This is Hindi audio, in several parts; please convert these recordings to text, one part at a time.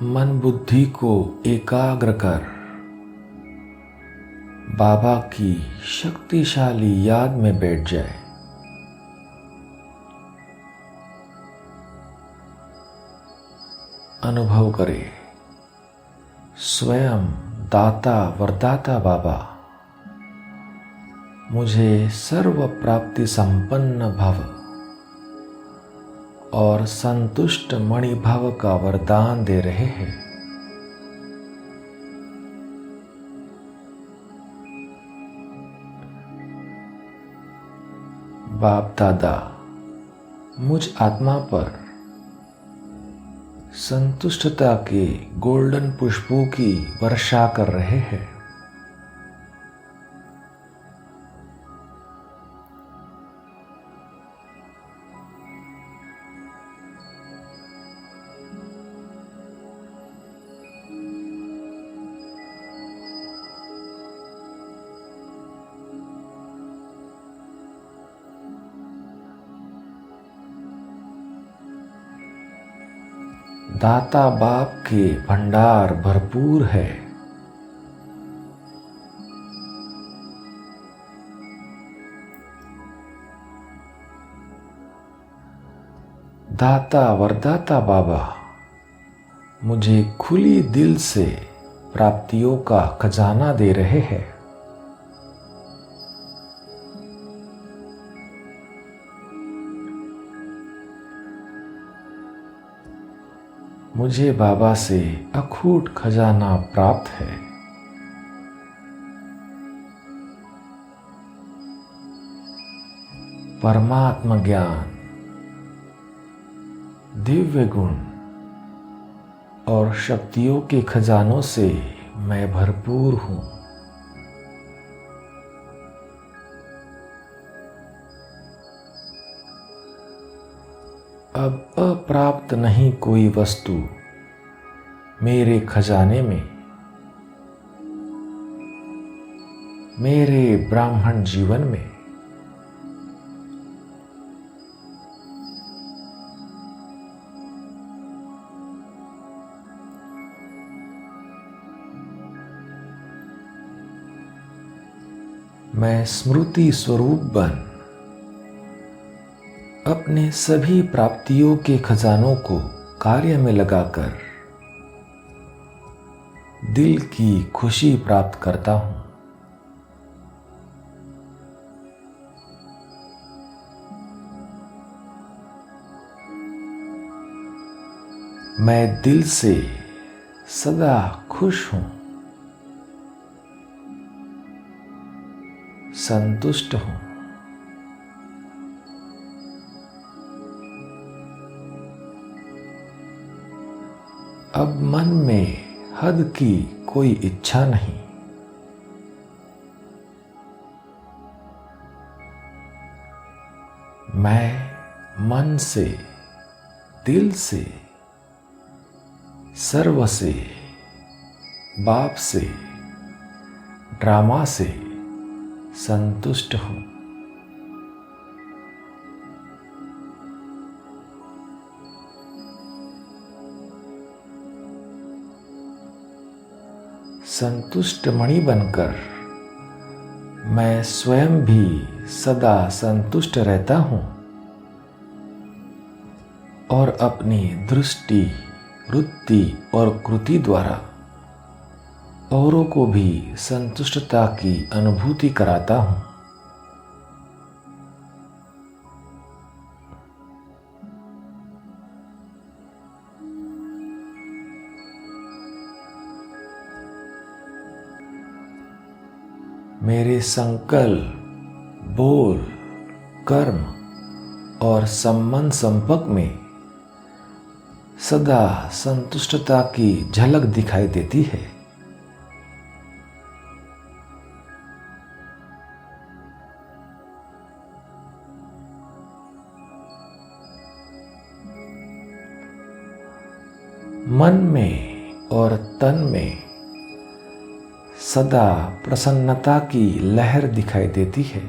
मन बुद्धि को एकाग्र कर बाबा की शक्तिशाली याद में बैठ जाए। अनुभव करे स्वयं दाता वरदाता बाबा मुझे सर्व प्राप्ति संपन्न भव और संतुष्ट मणिभाव का वरदान दे रहे हैं। बाप दादा मुझ आत्मा पर संतुष्टता के गोल्डन पुष्पों की वर्षा कर रहे हैं। दाता बाप के भंडार भरपूर है। दाता वरदाता बाबा मुझे खुली दिल से प्राप्तियों का खजाना दे रहे हैं। मुझे बाबा से अखूट खजाना प्राप्त है। परमात्म ज्ञान, दिव्य गुण और शक्तियों के खजानों से मैं भरपूर हूं। अब अप्राप्त नहीं कोई वस्तु मेरे खजाने में। मेरे ब्राह्मण जीवन में मैं स्मृति स्वरूप बन अपने सभी प्राप्तियों के खजानों को कार्य में लगाकर दिल की खुशी प्राप्त करता हूं। मैं दिल से सदा खुश हूं, संतुष्ट हूं। अब मन में हद की कोई इच्छा नहीं। मैं मन से, दिल से, सर्व से, बाप से, ड्रामा से संतुष्ट हूं। संतुष्ट मणि बनकर मैं स्वयं भी सदा संतुष्ट रहता हूं और अपनी दृष्टि, वृत्ति और कृति द्वारा औरों को भी संतुष्टता की अनुभूति कराता हूं। मेरे संकल्प, बोल, कर्म और संबंध संपर्क में सदा संतुष्टता की झलक दिखाई देती है। मन में और तन में सदा प्रसन्नता की लहर दिखाई देती है।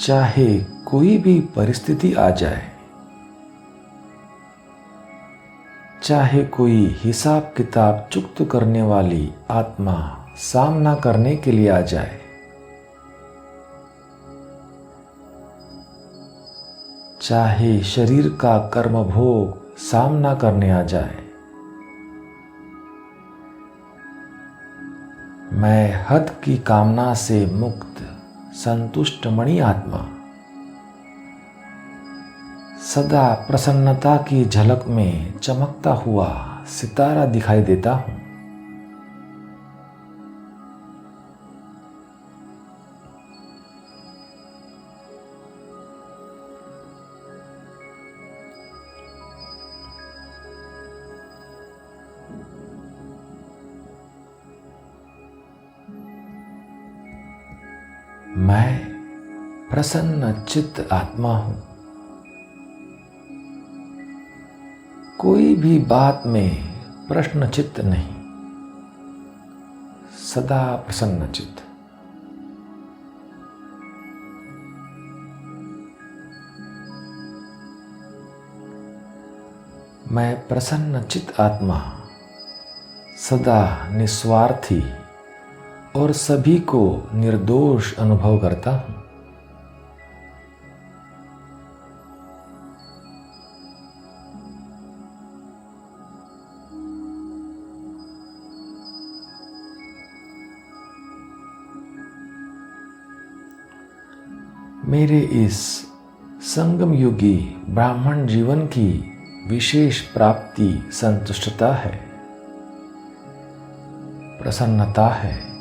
चाहे कोई भी परिस्थिति आ जाए, चाहे कोई हिसाब किताब चुकत करने वाली आत्मा सामना करने के लिए आ जाए, चाहे शरीर का कर्म भोग सामना करने आ जाए, मैं हद की कामना से मुक्त संतुष्ट मणि आत्मा सदा प्रसन्नता की झलक में चमकता हुआ सितारा दिखाई देता हूं। मैं प्रसन्न चित्त आत्मा हूं। कोई भी बात में प्रश्न चित्त नहीं, सदा प्रसन्न चित्त। मैं प्रसन्न चित्त आत्मा सदा निस्वार्थी और सभी को निर्दोष अनुभव करता हूं। मेरे इस संगम युगी ब्राह्मण जीवन की विशेष प्राप्ति संतुष्टता है, प्रसन्नता है।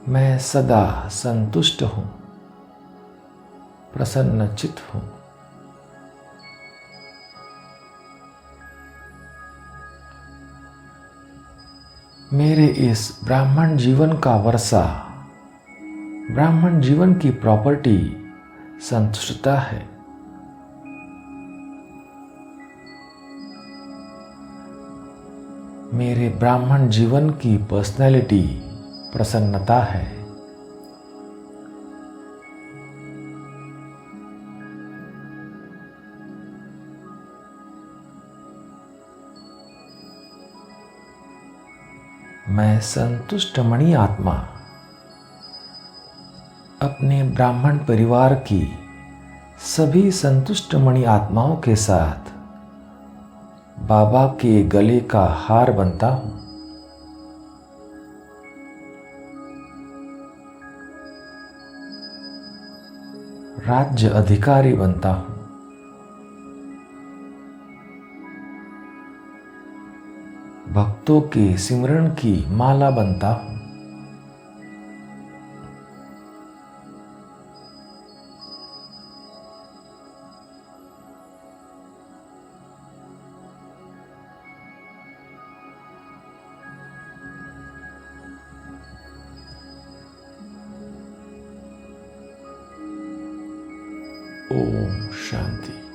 मैं सदा संतुष्ट हूं, प्रसन्नचित्त हूं। मेरे इस ब्राह्मण जीवन का वर्षा, ब्राह्मण जीवन की प्रॉपर्टी संतुष्टता है। मेरे ब्राह्मण जीवन की पर्सनैलिटी प्रसन्नता है। मैं संतुष्ट मणि आत्मा अपने ब्राह्मण परिवार की सभी संतुष्ट मणि आत्माओं के साथ बाबा के गले का हार बनता हूं। राज्य अधिकारी बनता हूं। भक्तों के सिमरन की माला बनता हूं। ओम शांति।